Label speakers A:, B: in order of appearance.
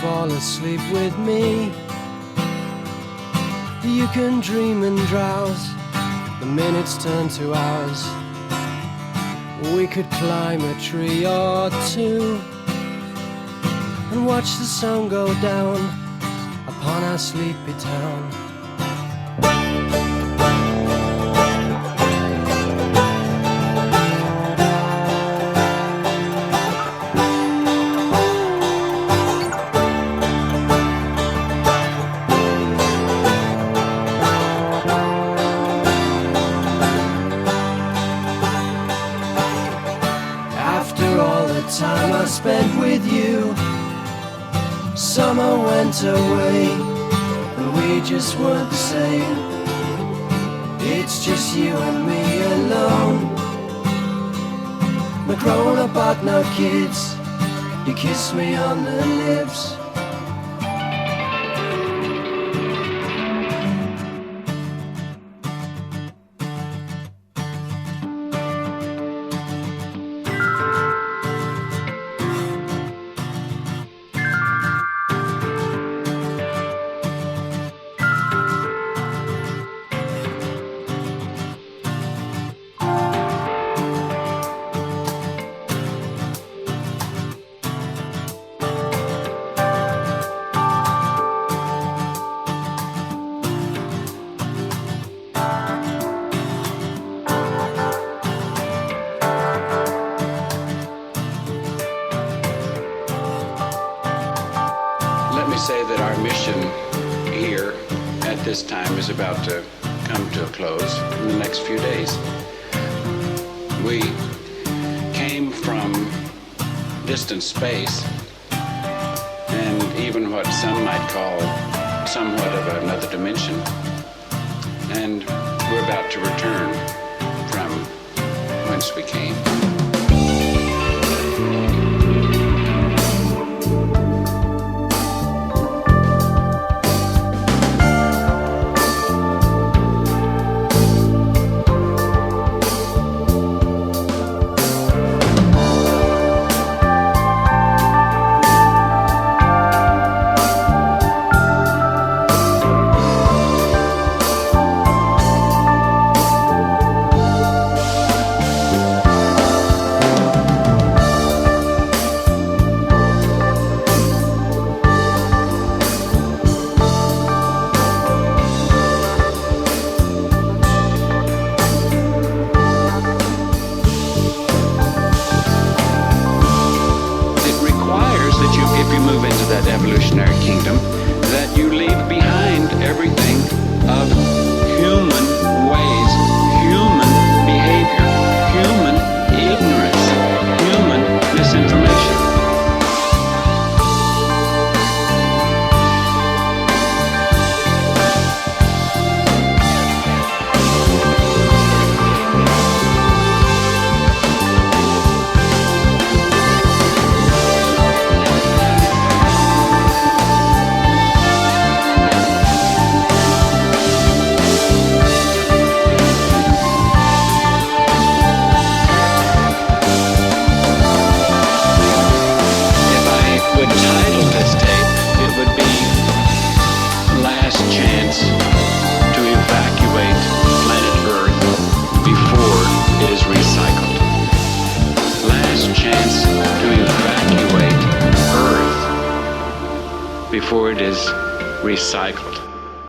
A: fall asleep with me. You can dream and drowse, the minutes turn to hours. We could climb a tree or two and watch the sun go down upon our sleepy town. Time I spent with you, summer went away, and we just weren't the same. It's just you and me alone. We're grown up but no kids. You kiss me on the lips.
B: Say that our mission here at this time is about to come to a close in the next few days. We came from distant space and even what some might call somewhat of another dimension, and we're about to return from whence we came. Evolutionary kingdom, that you leave behind everything of human ways, human behavior, human ignorance, human misinformation. Before it is recycled.